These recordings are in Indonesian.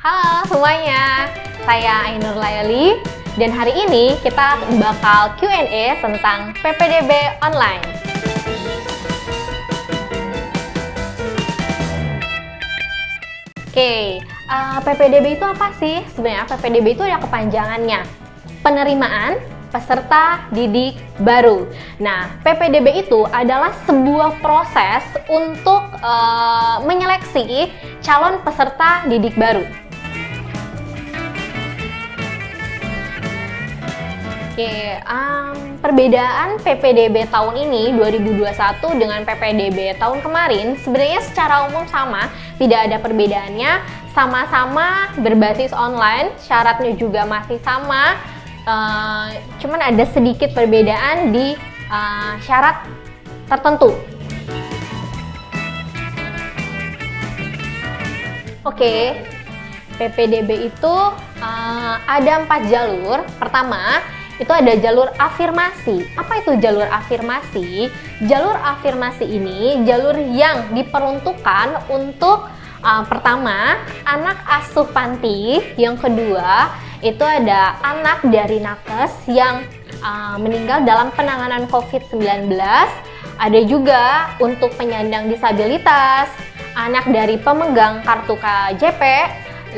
Halo semuanya, saya Ainur Layali dan hari ini kita bakal Q&A tentang PPDB online. Oke, PPDB itu apa sih? Sebenarnya PPDB itu ada kepanjangannya, penerimaan peserta didik baru. Nah, PPDB itu adalah sebuah proses untuk menyeleksi calon peserta didik baru. Oke, perbedaan PPDB tahun ini 2021 dengan PPDB tahun kemarin sebenarnya secara umum sama, tidak ada perbedaannya, sama-sama berbasis online, syaratnya juga masih sama, cuman ada sedikit perbedaan di syarat tertentu. Oke, PPDB itu ada 4 jalur. Pertama, itu ada jalur afirmasi. Apa itu jalur afirmasi? Jalur afirmasi ini jalur yang diperuntukkan untuk pertama, anak asuh panti. Yang kedua, itu ada anak dari nakes yang meninggal dalam penanganan COVID-19. Ada juga untuk penyandang disabilitas, anak dari pemegang kartu KJP,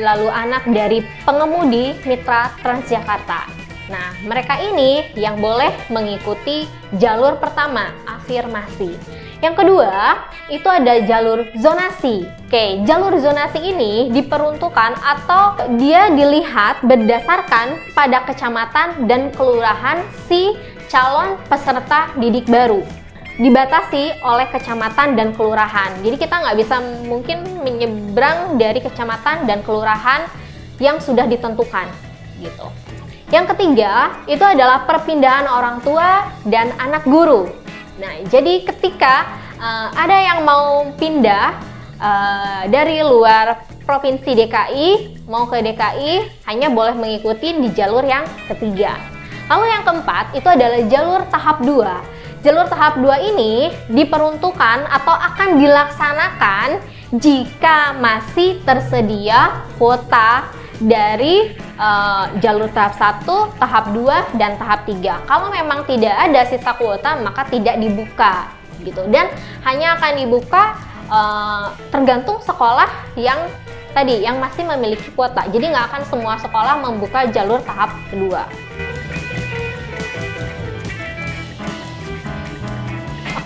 lalu anak dari pengemudi mitra Transjakarta. Nah, mereka ini yang boleh mengikuti jalur pertama, afirmasi. Yang kedua, itu ada jalur zonasi. Oke, jalur zonasi ini diperuntukkan atau dia dilihat berdasarkan pada kecamatan dan kelurahan si calon peserta didik baru. Dibatasi oleh kecamatan dan kelurahan. Jadi kita nggak bisa mungkin menyeberang dari kecamatan dan kelurahan yang sudah ditentukan, gitu. Yang ketiga, itu adalah perpindahan orang tua dan anak guru. Nah, jadi ketika ada yang mau pindah dari luar Provinsi DKI mau ke DKI, hanya boleh mengikuti di jalur yang ketiga. Lalu yang keempat, itu adalah jalur tahap 2. Jalur tahap 2 ini diperuntukkan atau akan dilaksanakan jika masih tersedia kuota dari jalur tahap 1, tahap 2, dan tahap 3. Kalau memang tidak ada sisa kuota, maka tidak dibuka gitu. Dan hanya akan dibuka tergantung sekolah yang tadi yang masih memiliki kuota. Jadi nggak akan semua sekolah membuka jalur tahap kedua.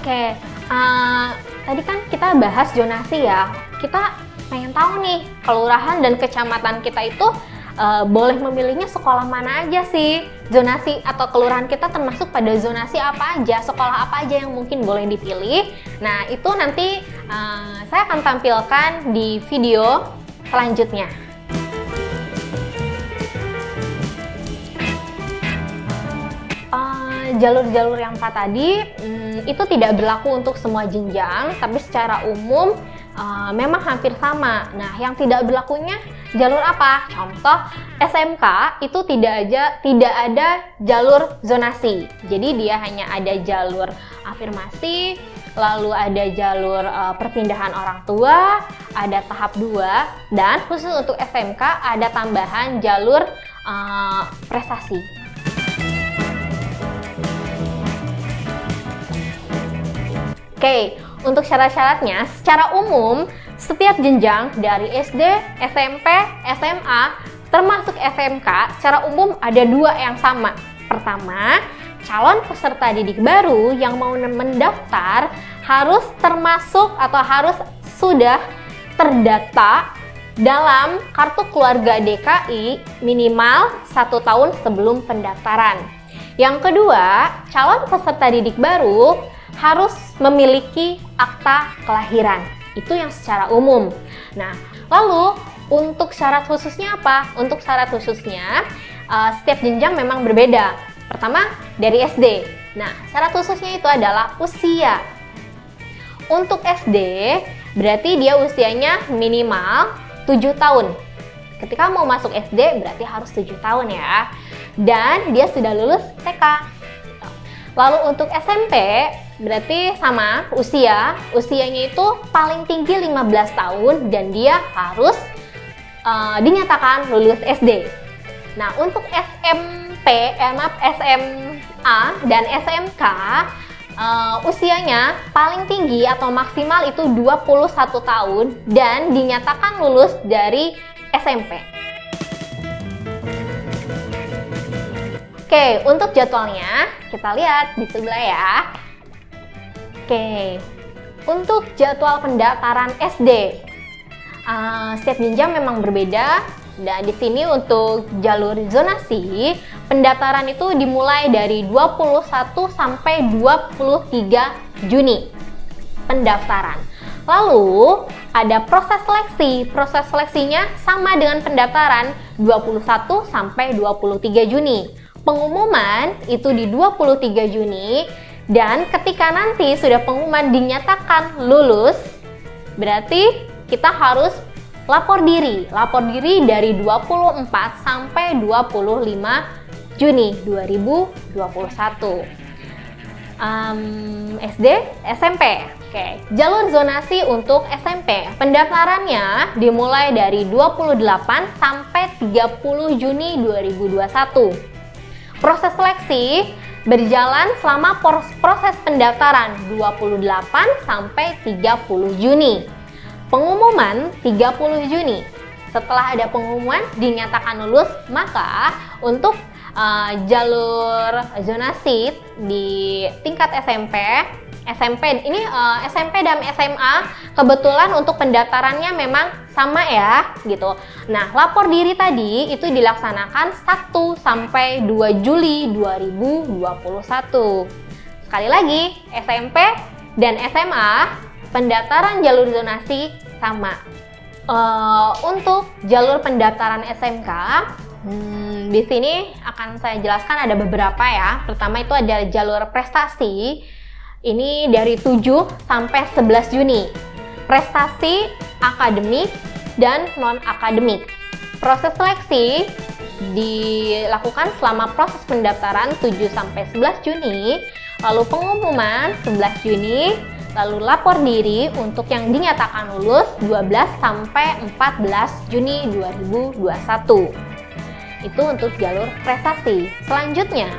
Oke, tadi kan kita bahas zonasi ya. Kita pengen tahu nih, kelurahan dan kecamatan kita itu boleh memilihnya sekolah mana aja sih? Zonasi atau kelurahan kita termasuk pada zonasi apa aja? Sekolah apa aja yang mungkin boleh dipilih? Nah, itu nanti saya akan tampilkan di video selanjutnya. Jalur-jalur yang 4 tadi itu tidak berlaku untuk semua jenjang, tapi secara umum memang hampir sama. Nah, yang tidak berlakunya jalur apa? Contoh SMK itu tidak ada jalur zonasi. Jadi dia hanya ada jalur afirmasi, lalu ada jalur perpindahan orang tua, ada tahap 2, dan khusus untuk SMK ada tambahan jalur prestasi. Oke, untuk syarat-syaratnya, secara umum setiap jenjang dari SD, SMP, SMA, termasuk SMK, secara umum ada 2 yang sama. Pertama, calon peserta didik baru yang mau mendaftar harus termasuk atau harus sudah terdata dalam kartu keluarga DKI minimal 1 tahun sebelum pendaftaran. Yang kedua, calon peserta didik baru harus memiliki akta kelahiran. Itu yang secara umum. Nah, lalu untuk syarat khususnya apa? Untuk syarat khususnya, setiap jenjang memang berbeda. Pertama, dari SD. Nah, syarat khususnya itu adalah usia. Untuk SD, berarti dia usianya minimal 7 tahun. Ketika mau masuk SD, berarti harus 7 tahun ya. Dan dia sudah lulus TK. Lalu untuk SMP, berarti sama usianya itu paling tinggi 15 tahun dan dia harus dinyatakan lulus SD. Nah, untuk SMA dan SMK usianya paling tinggi atau maksimal itu 21 tahun dan dinyatakan lulus dari SMP. Oke, untuk jadwalnya kita lihat di sebelah ya. Oke, untuk jadwal pendaftaran SD, setiap jenjang memang berbeda. Dan di sini untuk jalur zonasi, pendaftaran itu dimulai dari 21 sampai 23 Juni pendaftaran. Lalu ada proses seleksi. Proses seleksinya sama dengan pendaftaran 21 sampai 23 Juni. Pengumuman itu di 23 Juni dan ketika nanti sudah pengumuman dinyatakan lulus, berarti kita harus lapor diri dari 24 sampai 25 Juni 2021. SD, SMP. Oke, jalur zonasi untuk SMP. Pendaftarannya dimulai dari 28 sampai 30 Juni 2021. Proses seleksi berjalan selama proses pendaftaran 28 sampai 30 Juni. Pengumuman 30 Juni. Setelah ada pengumuman dinyatakan lulus, maka untuk jalur zonasi di tingkat SMP dan SMA kebetulan untuk pendaftarannya memang sama ya gitu. Nah, lapor diri tadi itu dilaksanakan 1 sampai 2 Juli 2021. Sekali lagi, SMP dan SMA pendaftaran jalur zonasi sama. Untuk jalur pendaftaran SMK, di sini akan saya jelaskan ada beberapa ya. Pertama itu ada jalur prestasi. Ini dari 7 sampai 11 Juni. Prestasi akademik dan non-akademik. Proses seleksi dilakukan selama proses pendaftaran 7 sampai 11 Juni, lalu pengumuman 11 Juni, lalu lapor diri untuk yang dinyatakan lulus 12 sampai 14 Juni 2021. Itu untuk jalur prestasi. Selanjutnya,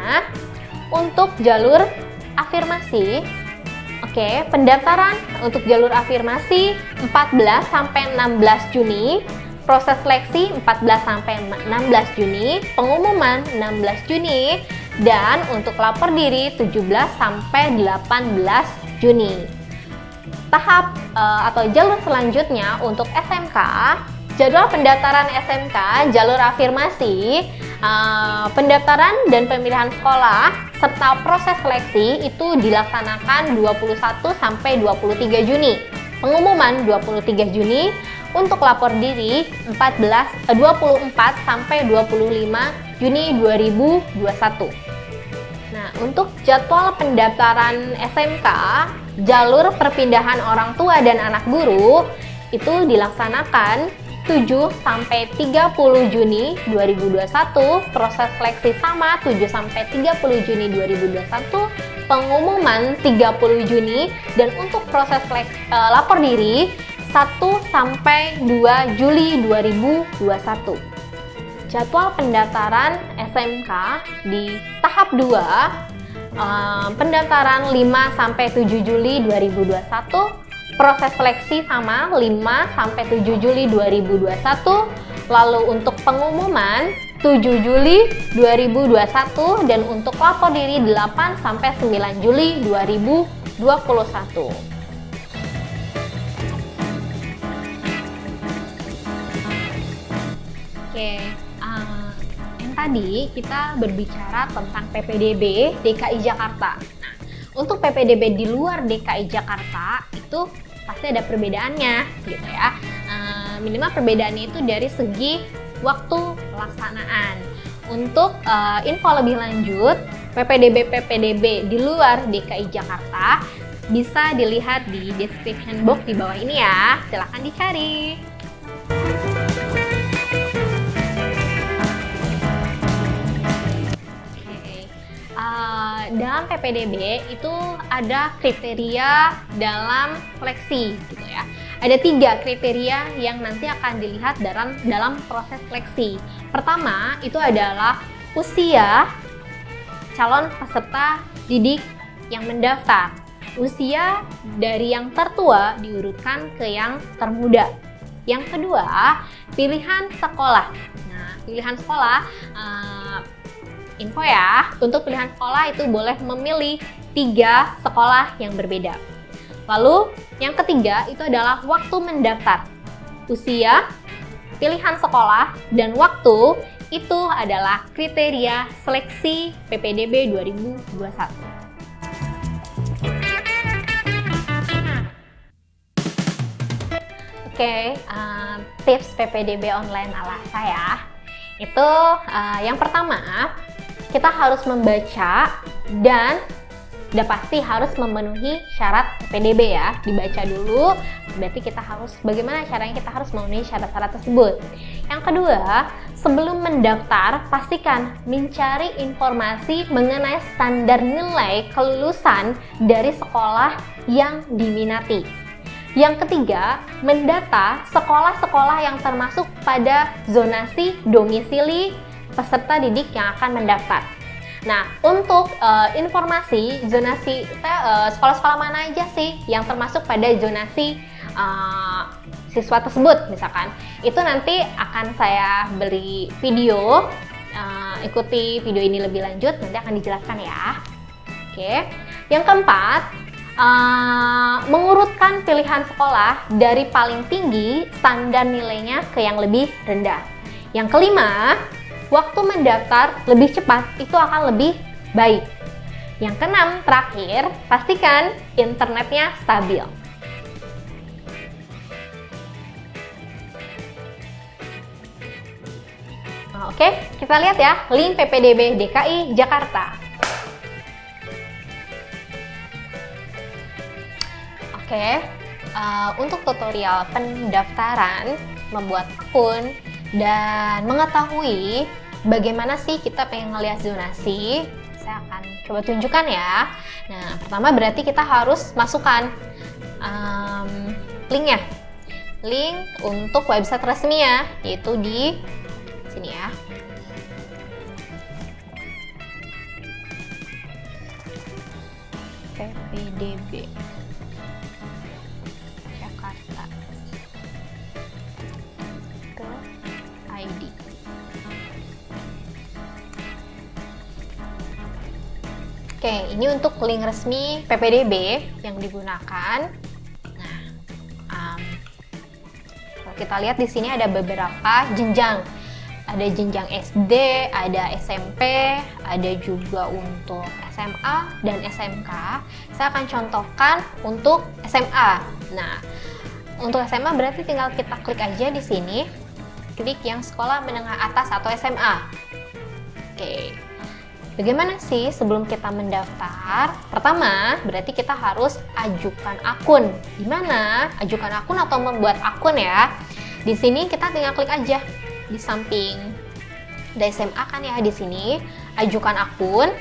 untuk jalur afirmasi. Oke, pendaftaran untuk jalur afirmasi 14 sampai 16 Juni, proses seleksi 14 sampai 16 Juni, pengumuman 16 Juni, dan untuk lapor diri 17 sampai 18 Juni. Tahap atau jalur selanjutnya untuk SMK, jadwal pendaftaran SMK, jalur afirmasi, pendaftaran dan pemilihan sekolah, serta proses seleksi itu dilaksanakan 21 sampai 23 Juni. Pengumuman 23 Juni, untuk lapor diri 24 sampai 25 Juni 2021. Nah, untuk jadwal pendaftaran SMK, jalur perpindahan orang tua dan anak guru itu dilaksanakan 7 sampai 30 Juni 2021, proses seleksi sama 7 sampai 30 Juni 2021, pengumuman 30 Juni, dan untuk proses lapor diri 1 sampai 2 Juli 2021. Jadwal pendaftaran SMK di tahap 2, pendaftaran 5 sampai 7 Juli 2021, proses seleksi sama 5 sampai 7 Juli 2021, lalu untuk pengumuman 7 Juli 2021 dan untuk lapor diri 8 sampai 9 Juli 2021. Oke, yang tadi kita berbicara tentang PPDB DKI Jakarta. Nah, untuk PPDB di luar DKI Jakarta itu pasti ada perbedaannya gitu ya. Minimal perbedaannya itu dari segi waktu pelaksanaan. Untuk info lebih lanjut, PPDB di luar DKI Jakarta bisa dilihat di description box di bawah ini ya. Silahkan dicari. Dalam PPDB itu ada kriteria dalam seleksi gitu ya. Ada 3 kriteria yang nanti akan dilihat dalam proses seleksi. Pertama, itu adalah usia calon peserta didik yang mendaftar. Usia dari yang tertua diurutkan ke yang termuda. Yang kedua, pilihan sekolah. Nah, pilihan sekolah, info ya, untuk pilihan sekolah itu boleh memilih 3 sekolah yang berbeda. Lalu, yang ketiga itu adalah waktu mendaftar. Usia, pilihan sekolah, dan waktu itu adalah kriteria seleksi PPDB 2021. Oke, tips PPDB online ala saya itu yang pertama, kita harus membaca dan udah pasti harus memenuhi syarat PPDB ya. Dibaca dulu, berarti kita harus, bagaimana caranya kita harus memenuhi syarat-syarat tersebut. Yang kedua, sebelum mendaftar, pastikan mencari informasi mengenai standar nilai kelulusan dari sekolah yang diminati. Yang ketiga, mendata sekolah-sekolah yang termasuk pada zonasi domisili peserta didik yang akan mendaftar. Nah, untuk informasi zonasi sekolah-sekolah mana aja sih yang termasuk pada zonasi siswa tersebut misalkan, itu nanti akan saya beri video, ikuti video ini lebih lanjut, nanti akan dijelaskan ya. Oke, yang keempat, mengurutkan pilihan sekolah dari paling tinggi standar nilainya ke yang lebih rendah. Yang kelima, waktu mendaftar lebih cepat itu akan lebih baik. Yang keenam, terakhir, pastikan internetnya stabil. Oke, kita lihat ya link PPDB DKI Jakarta. Oke, untuk tutorial pendaftaran, membuat akun, dan mengetahui bagaimana sih kita pengen ngelihat zonasi, saya akan coba tunjukkan ya. Nah, pertama berarti kita harus masukkan linknya. Link untuk website resminya, yaitu di sini ya. PPDB Jakarta .id. Oke, ini untuk link resmi PPDB yang digunakan. Nah, kalau kita lihat di sini ada beberapa jenjang. Ada jenjang SD, ada SMP, ada juga untuk SMA dan SMK. Saya akan contohkan untuk SMA. Nah, untuk SMA berarti tinggal kita klik aja di sini. Klik yang sekolah menengah atas atau SMA. Oke. Bagaimana sih sebelum kita mendaftar? Pertama, berarti kita harus ajukan akun. Di mana? Ajukan akun atau membuat akun ya. Di sini kita tinggal klik aja di samping dari SMA kan ya, di sini ajukan akun,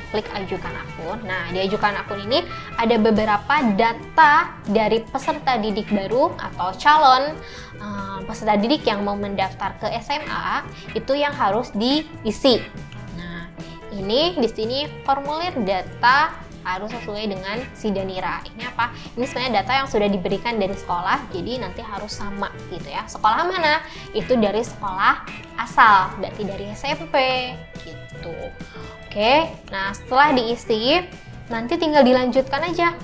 klik ajukan akun. Nah, di ajukan akun ini ada beberapa data dari peserta didik baru atau calon peserta didik yang mau mendaftar ke SMA, itu yang harus diisi. Nah, ini di sini formulir data harus sesuai dengan Sidanira. Ini apa? Ini sebenarnya data yang sudah diberikan dari sekolah, jadi nanti harus sama gitu ya. Sekolah mana? Itu dari sekolah asal, berarti dari SMP gitu. Oke, nah setelah diisi, nanti tinggal dilanjutkan aja.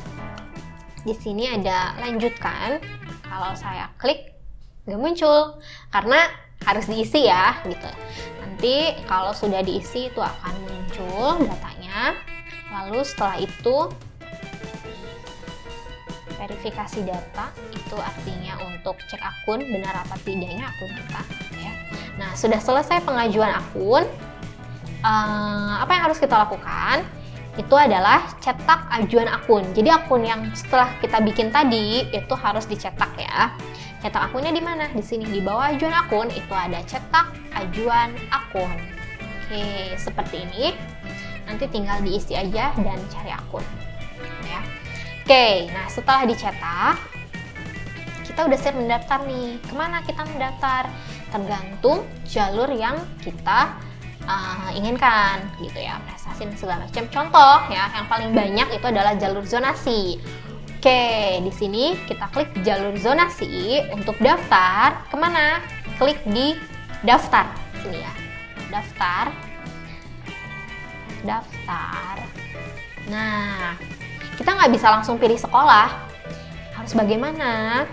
Di sini ada lanjutkan. Kalau saya klik, nggak muncul karena harus diisi ya gitu. Nanti kalau sudah diisi itu akan muncul datanya. Lalu setelah itu verifikasi data, itu artinya untuk cek akun benar apa tidaknya akun kita ya. Nah, sudah selesai pengajuan akun, apa yang harus kita lakukan? Itu adalah cetak ajuan akun. Jadi akun yang setelah kita bikin tadi itu harus dicetak ya. Cetak akunnya di mana? Di sini di bawah ajuan akun itu ada cetak ajuan akun. Oke, seperti ini. Nanti tinggal diisi aja dan cari akun ya. Oke, nah setelah dicetak, kita kita udah siap mendaftar nih. Kemana kita mendaftar? Tergantung jalur yang kita inginkan gitu ya, prestasi dan segala macam. Contoh ya, yang paling banyak itu adalah jalur zonasi. Oke, di sini kita klik jalur zonasi untuk daftar. Kemana? Klik di daftar sini ya, daftar. Nah, kita nggak bisa langsung pilih sekolah. Harus bagaimana?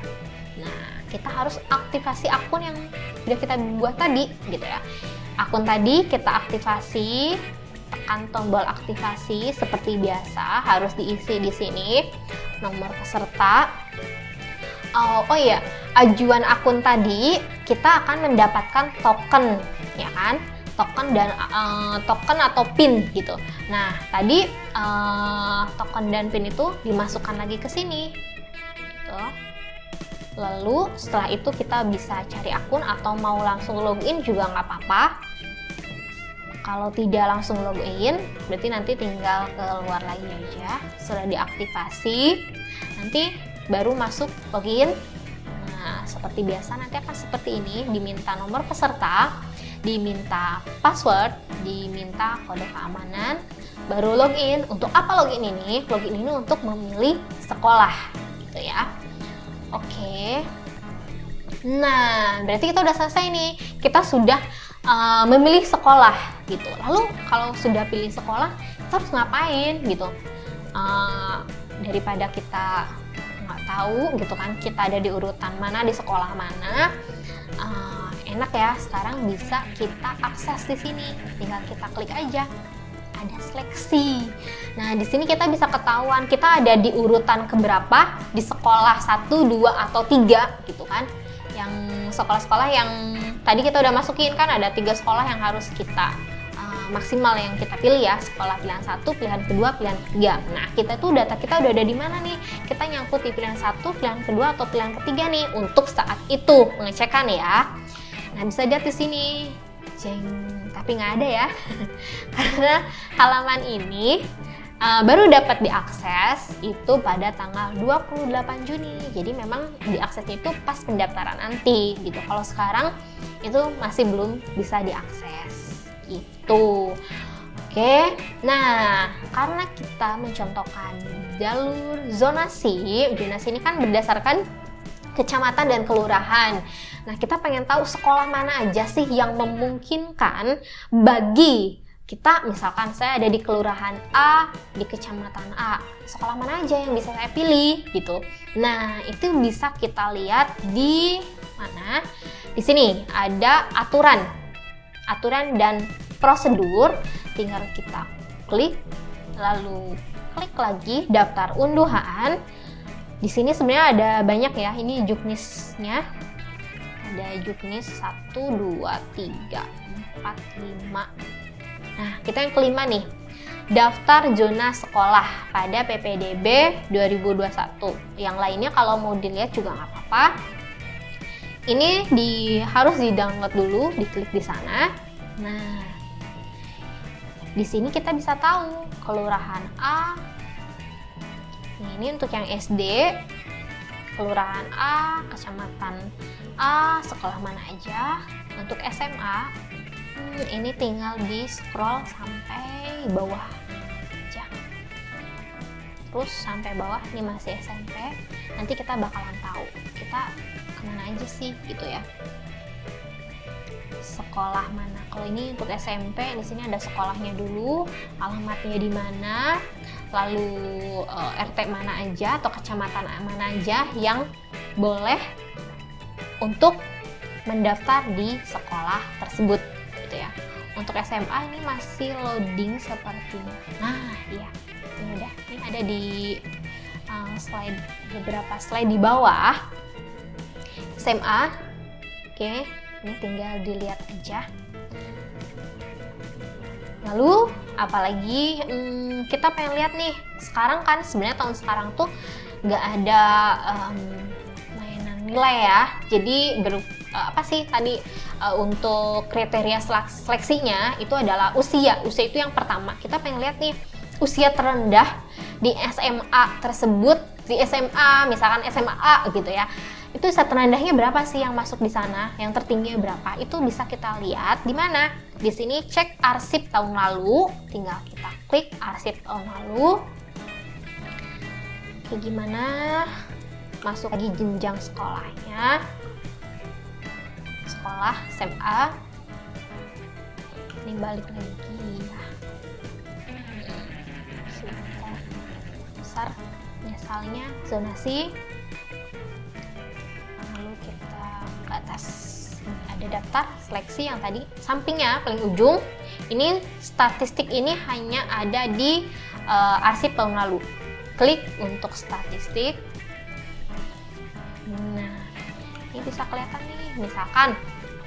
Nah, kita harus aktivasi akun yang sudah kita buat tadi gitu ya. Akun tadi kita aktivasi, tekan tombol aktivasi seperti biasa, harus diisi di sini nomor peserta. Oh iya, ajuan akun tadi kita akan mendapatkan token, ya kan? Token dan token atau pin gitu. Nah, tadi token dan pin itu dimasukkan lagi ke sini. Gitu. Lalu setelah itu kita bisa cari akun atau mau langsung login juga nggak apa-apa. Kalau tidak langsung login, berarti nanti tinggal keluar lagi aja. Setelah diaktifasi, nanti baru masuk login. Nah, seperti biasa nanti akan seperti ini, diminta nomor peserta, diminta password, diminta kode keamanan, baru login. Untuk apa login ini? Login ini untuk memilih sekolah, gitu ya. Oke. Nah, berarti kita udah selesai nih. Kita sudah memilih sekolah gitu. Lalu kalau sudah pilih sekolah, kita harus ngapain gitu? Daripada kita nggak tahu gitu kan, kita ada di urutan mana, di sekolah mana, enak ya. Sekarang bisa kita akses di sini. Tinggal kita klik aja. Ada seleksi. Nah, di sini kita bisa ketahuan kita ada di urutan keberapa di sekolah 1, 2, atau 3 gitu kan. Yang sekolah-sekolah yang tadi kita udah masukin kan, ada 3 sekolah yang harus kita maksimal yang kita pilih ya. Sekolah pilihan 1, pilihan kedua, pilihan ketiga. Nah, kita tuh data kita udah ada di mana nih? Kita nyangkut di pilihan 1, pilihan kedua, atau pilihan ketiga nih untuk saat itu pengecekan ya. Nah, bisa lihat di sini. Tapi nggak ada ya. Karena halaman ini baru dapat diakses itu pada tanggal 28 Juni. Jadi memang diaksesnya itu pas pendaftaran nanti gitu. Kalau sekarang itu masih belum bisa diakses gitu. Oke. Nah, karena kita mencontohkan jalur zonasi ini kan berdasarkan kecamatan dan kelurahan. Nah, kita pengen tahu sekolah mana aja sih yang memungkinkan bagi kita. Misalkan saya ada di kelurahan A, di kecamatan A, sekolah mana aja yang bisa saya pilih gitu. Nah, itu bisa kita lihat di mana? Di sini ada aturan dan prosedur. Tinggal kita klik, lalu klik lagi daftar unduhan. Di sini sebenarnya ada banyak ya, ini juknisnya. Ada juknis 1, 2, 3, 4, 5. Nah, kita yang kelima nih. Daftar zona sekolah pada PPDB 2021. Yang lainnya kalau mau dilihat juga nggak apa-apa. Ini harus di-download dulu, diklik di sana. Nah, di sini kita bisa tahu kelurahan A. Nah, ini untuk yang SD, kelurahan A, kecamatan A, sekolah mana aja. Untuk SMA, ini tinggal di scroll sampai bawah aja. Terus sampai bawah, ini masih SMP. Nanti kita bakalan tahu kita kemana aja sih gitu ya. Sekolah mana? Kalau ini untuk SMP, di sini ada sekolahnya dulu, alamatnya di mana, lalu RT mana aja atau kecamatan mana aja yang boleh untuk mendaftar di sekolah tersebut gitu ya. Untuk SMA ini masih loading sepertinya. Nah, iya. Ini udah. Ini ada di beberapa slide di bawah. SMA. Oke, ini tinggal dilihat aja. Lalu apalagi kita pengen lihat nih. Sekarang kan sebenarnya tahun sekarang tuh nggak ada mainan nilai ya. Jadi apa sih tadi untuk kriteria seleksinya itu adalah usia. Usia itu yang pertama. Kita pengen lihat nih usia terendah di SMA tersebut, di SMA misalkan SMA A gitu ya. itu set rendahnya berapa sih yang masuk di sana, yang tertingginya berapa, itu bisa kita lihat di mana? Di sini cek arsip tahun lalu, tinggal kita klik arsip tahun lalu. Kayak gimana? Masuk lagi jenjang sekolahnya, sekolah SMA. Ini balik lagi ya. Besar, misalnya zonasi. Lalu kita ke atas. Ada daftar seleksi yang tadi sampingnya paling ujung. Ini statistik ini hanya ada di arsip tahun lalu. Klik untuk statistik. Nah, ini bisa kelihatan nih, misalkan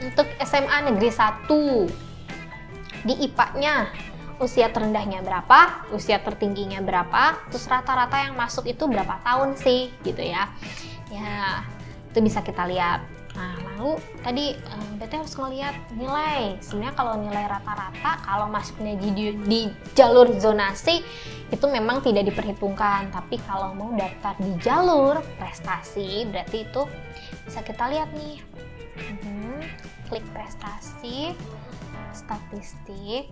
untuk SMA Negeri 1 di IPA-nya usia terendahnya berapa, usia tertingginya berapa, terus rata-rata yang masuk itu berapa tahun sih gitu ya. Ya, itu bisa kita lihat. Nah, lalu tadi berarti harus ngelihat nilai. Sebenarnya kalau nilai rata-rata, kalau masuknya di jalur zonasi itu memang tidak diperhitungkan. Tapi kalau mau daftar di jalur prestasi, berarti itu bisa kita lihat nih. Klik prestasi, statistik.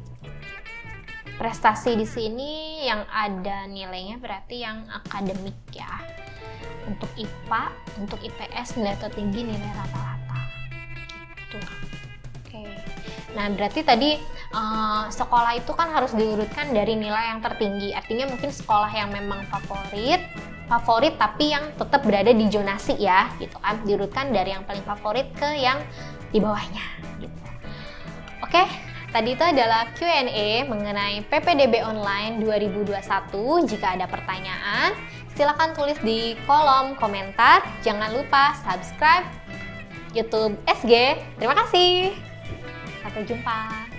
Prestasi di sini yang ada nilainya berarti yang akademik ya. Untuk IPA, untuk IPS nilai tertinggi nilai rata-rata gitu. Oke. Nah, berarti tadi sekolah itu kan harus diurutkan dari nilai yang tertinggi. Artinya mungkin sekolah yang memang favorit tapi yang tetap berada di zonasi ya, gitu kan. Diurutkan dari yang paling favorit ke yang di bawahnya gitu. Oke. Tadi itu adalah Q&A mengenai PPDB Online 2021. Jika ada pertanyaan, silakan tulis di kolom komentar. Jangan lupa subscribe YouTube SG. Terima kasih. Sampai jumpa.